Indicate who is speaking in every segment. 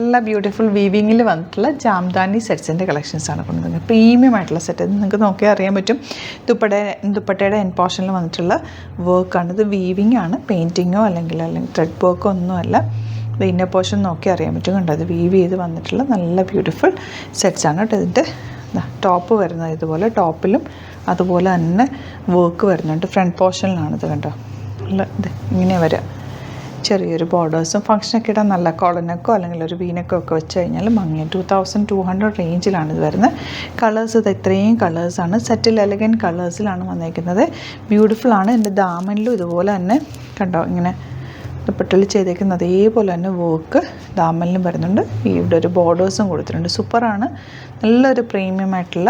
Speaker 1: നല്ല ബ്യൂട്ടിഫുൾ വീവിങ്ങിൽ വന്നിട്ടുള്ള ജാംദാനി സെറ്റ്സിൻ്റെ കളക്ഷൻസാണ് കൊണ്ടുവന്നത്. പ്രീമിയം ആയിട്ടുള്ള സെറ്റ്. ഇത് നിങ്ങൾക്ക് നോക്കിയാൽ അറിയാൻ പറ്റും. ദുപ്പട്ടയുടെ എൻ പോർഷനിൽ വന്നിട്ടുള്ള വർക്കാണ്. ഇത് വീവിങ് ആണ്, പെയിൻറ്റിങ്ങോ അല്ലെങ്കിൽ ത്രെഡ് വർക്കോ ഒന്നുമല്ല. ഇത് ഇന്നർ പോർഷൻ നോക്കി അറിയാൻ പറ്റും. കണ്ടോ, അത് വീവ് ചെയ്ത് വന്നിട്ടുള്ള നല്ല ബ്യൂട്ടിഫുൾ സെറ്റ്സാണ് കേട്ടോ. ഇതിൻ്റെ ടോപ്പ് വരുന്നത് ഇതുപോലെ, ടോപ്പിലും അതുപോലെ തന്നെ വർക്ക് വരുന്നുണ്ട്. ഫ്രണ്ട് പോർഷനിലാണിത് കണ്ടോ. നല്ല ഇത് ഇങ്ങനെ വരിക. ചെറിയൊരു ബോർഡേഴ്സും ഫംഗ്ഷനൊക്കെ ഇടാൻ നല്ല കോളനക്കോ അല്ലെങ്കിൽ ഒരു വീനക്കോ ഒക്കെ വെച്ച് കഴിഞ്ഞാൽ ഭംഗി. 2200 റേഞ്ചിലാണ് ഇത് വരുന്നത്. കളേഴ്സ് ഇത് ഇത്രയും കളേഴ്സാണ്. സെറ്റിൽ എലഗൻറ്റ് കളേഴ്സിലാണ് വന്നിരിക്കുന്നത്. ബ്യൂട്ടിഫുൾ ആണ്. എൻ്റെ ദാമനിലും ഇതുപോലെ തന്നെ കണ്ടോ, ഇങ്ങനെ ദുപ്പട്ടയിൽ ചെയ്തേക്കുന്ന അതേപോലെ തന്നെ വർക്ക് ദാമനിലും വരുന്നുണ്ട്. ഇവിടെ ഒരു ബോർഡേഴ്സും കൊടുത്തിട്ടുണ്ട്. സൂപ്പറാണ്. നല്ലൊരു പ്രീമിയം ആയിട്ടുള്ള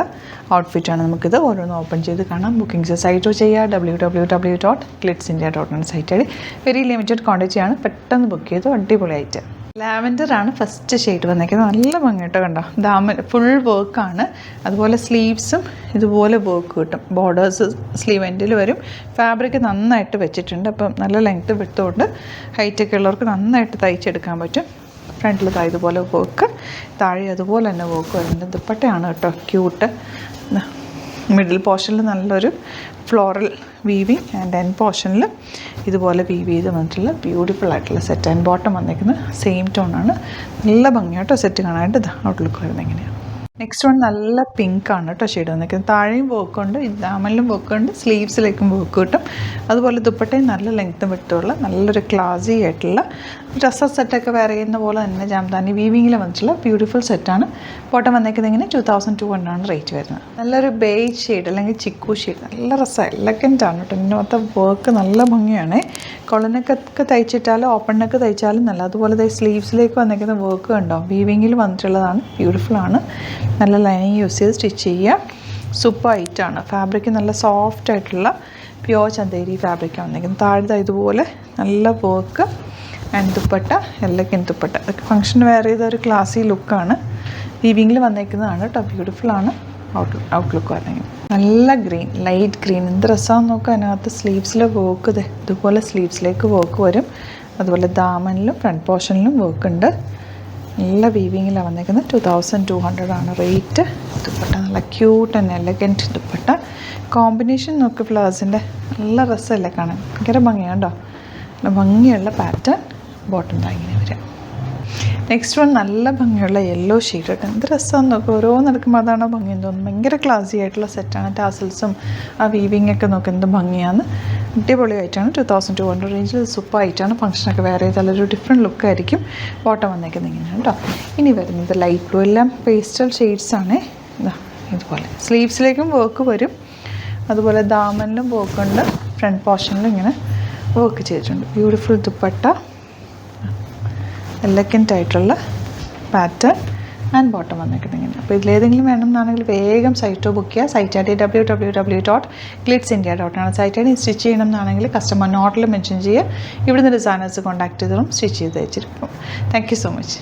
Speaker 1: ഔട്ട്ഫിറ്റാണ്. നമുക്കിത് ഓരോന്ന് ഓപ്പൺ ചെയ്ത് കാണാം. ബുക്കിംഗ്സ് സൈറ്റ് ചെയ്യുക www.glitzindia.in സൈറ്റ് വഴി. വെരി ലിമിറ്റഡ് ക്വാണ്ടിറ്റിയാണ്. പെട്ടെന്ന് ബുക്ക് ചെയ്തു. അടിപൊളിയായിട്ട്. ലാവൻഡറാണ് ഫസ്റ്റ് ഷെയ്ഡ് വന്നേക്കുന്നത്. നല്ല ഭംഗിയായിട്ട് കണ്ടോ. ദാമൻ ഫുൾ വർക്കാണ്. അതുപോലെ സ്ലീവ്സും ഇതുപോലെ വർക്ക് കിട്ടും. ബോർഡേഴ്സ് സ്ലീവ് എൻഡിൽ വരും. ഫാബ്രിക് നന്നായിട്ട് വെച്ചിട്ടുണ്ട്. അപ്പം നല്ല ലെങ്ത്ത് വിട്ടുകൊണ്ട് ഹൈറ്റൊക്കെ ഉള്ളവർക്ക് നന്നായിട്ട് തയ്ച്ചെടുക്കാൻ പറ്റും. ഫ്രണ്ടിൽ ഇതുപോലെ വർക്ക്, താഴെ അതുപോലെ തന്നെ വർക്ക് വരുന്നുണ്ട്. ദുപ്പട്ടയാണ് കേട്ടോ ക്യൂട്ട്. മിഡിൽ പോർഷനിൽ നല്ലൊരു ഫ്ലോറൽ വീവിങ് ആൻഡ് എൻ പോർഷനിൽ ഇതുപോലെ വീവ് ചെയ്ത് വന്നിട്ടുള്ള ബ്യൂട്ടിഫുൾ ആയിട്ടുള്ള സെറ്റ്. ആൻഡ് ബോട്ടം വന്നിരിക്കുന്നത് സെയിം ടോണാണ്. നല്ല ഭംഗിയായിട്ടോ സെറ്റ് കാണാനായിട്ട്. ഇത് ഔട്ട്ലുക്ക് വരുന്നത് എങ്ങനെയാണ്. നെക്സ്റ്റ് വൺ നല്ല പിങ്ക് ആണ് കേട്ടോ ഷെയ്ഡ് വന്നിരിക്കുന്നത്. താഴെയും വർക്കുണ്ട്, ദാമനിലും വർക്കുണ്ട്, സ്ലീവ്സിലേക്കും വർക്ക് കിട്ടും. അതുപോലെ ദുപ്പട്ടയും നല്ല ലെങ്ത്തും വിട്ടുള്ള നല്ലൊരു ക്ലാസി ആയിട്ടുള്ള ഡ്രസ്സർ സെറ്റൊക്കെ വെയർ ചെയ്യുന്ന പോലെ തന്നെ ജാംദാനി വീവിങ്ങിൽ വന്നിട്ടുള്ള ബ്യൂട്ടിഫുൾ സെറ്റാണ്. ബോട്ടം വന്നേക്കുന്നത് ഇങ്ങനെ 2200 ആണ് റേറ്റ് വരുന്നത്. നല്ലൊരു ബേജ് ഷെയ്ഡ് അല്ലെങ്കിൽ ചിക്കു ഷെയ്ഡ്. നല്ല രസമാണ്, എലഗൻ്റ് ആണ് കേട്ടോ. ഇന്നത്തെ വർക്ക് നല്ല ഭംഗിയാണ്. കൊളനൊക്കെ തയ്ച്ചിട്ടാലും ഓപ്പൺ നെക്ക് തയ്ച്ചാലും നല്ല. അതുപോലെ സ്ലീവ്സിലേക്ക് വന്നിരിക്കുന്ന വർക്ക് കണ്ടോ, വീവിങ്ങിൽ വന്നിട്ടുള്ളതാണ്. ബ്യൂട്ടിഫുള്ളാണ്. നല്ല ലൈനിങ് യൂസ് ചെയ്ത് സ്റ്റിച്ച് ചെയ്യുക. സൂപ്പർ ഹൈറ്റാണ്. ഫാബ്രിക് നല്ല സോഫ്റ്റ് ആയിട്ടുള്ള പ്യോർ ചന്തേരി ഫാബ്രിക്കാണ് വന്നിരിക്കുന്നത്. താഴെ ഇതുപോലെ നല്ല വർക്ക് ആൻഡ് ദുപ്പട്ട, എല്ലക്കൻ ദുപ്പട്ട. അതൊക്കെ ഫംഗ്ഷൻ വെയർ ചെയ്ത ഒരു ക്ലാസി ലുക്കാണ്. വീവിങ്ങിൽ വന്നേക്കുന്നതാണ് കേട്ടോ. ബ്യൂട്ടിഫുള്ളാണ് ഔട്ട്ലുക്ക് വന്നെങ്കിൽ. നല്ല ഗ്രീൻ, ലൈറ്റ് ഗ്രീൻ. എന്ത് രസമാണെന്ന് നോക്കുക. അതിനകത്ത് സ്ലീവ്സിലെ വർക്ക് ഇതുപോലെ സ്ലീവ്സിലേക്ക് വർക്ക് വരും. അതുപോലെ ദാമനിലും ഫ്രണ്ട് പോർഷനിലും വർക്ക് ഉണ്ട്. നല്ല വീവിങ്ങിലാണ് വന്നേക്കുന്നത്. 2200 ആണ് റേറ്റ്. ദുപ്പട്ട നല്ല cute and elegant dupatta. Combination നോക്കി ഫ്ലവേഴ്സിൻ്റെ നല്ല രസമല്ലേ കാണാൻ. ഭയങ്കര ഭംഗിയാണ് കേട്ടോ. നല്ല ഭംഗിയുള്ള പാറ്റേൺ. ബോട്ടം ഇങ്ങനെ വരാം. നെക്സ്റ്റ് വൺ നല്ല ഭംഗിയുള്ള യെല്ലോ ഷെയ്ഡ് കേട്ടോ. എന്ത് രസമാണെന്ന് നോക്കുക. ഓരോന്ന് എടുക്കുമ്പോൾ അതാണോ ഭംഗിയെന്ന് തോന്നുന്നു. ഭയങ്കര ക്ലാസി ആയിട്ടുള്ള സെറ്റാണ്. ടാസൽസും ആ വീവിങ് ഒക്കെ നോക്കുക എന്ത് ഭംഗിയാണ്. അടിപൊളിയായിട്ടാണ്. 2200 റേഞ്ചിൽ സൂപ്പർ ആയിട്ടാണ്. ഫംഗ്ഷനൊക്കെ വേറെ ചെയ്താലൊരു ഡിഫറെൻറ്റ് ലുക്കായിരിക്കും. ബോട്ടം വന്നേക്കുന്നത് ഇങ്ങനെയാണ് കേട്ടോ. ഇനി വരുന്നത് ലൈറ്റ് ബ്ലൂ, എല്ലാം പേസ്റ്റൽ ഷെയ്ഡ്സാണ്. ഇതുപോലെ സ്ലീവ്സിലേക്കും വർക്ക് വരും. അതുപോലെ ദാമനിലും വർക്ക് ഉണ്ട്. ഫ്രണ്ട് പോർഷനിലും ഇങ്ങനെ വർക്ക് ചെയ്തിട്ടുണ്ട്. ബ്യൂട്ടിഫുൾ ദുപ്പട്ട, എലഗൻ്റ് ആയിട്ടുള്ള പാറ്റേൺ ആൻഡ് ബോട്ടം വന്നിരിക്കുന്നത് ഇങ്ങനെ. അപ്പോൾ ഇതിലേതെങ്കിലും വേണമെന്നാണെങ്കിൽ വേഗം സൈറ്റോ ബുക്ക് ചെയ്യുക. സൈറ്റ് ഐ ഡി www.glitzindia.in ആണ് സൈറ്റ് ഐ ഡി. സ്റ്റിച്ച് ചെയ്യണം എന്നാണെങ്കിൽ കസ്റ്റമർ നോട്ടിൽ മെൻഷൻ ചെയ്യുക. ഇവിടുന്ന് ഡിസൈനേഴ്സ് കോൺടാക്ട് ചെയ്തതും സ്റ്റിച്ച് ചെയ്ത് അയച്ചിരിക്കും. Thank you so much.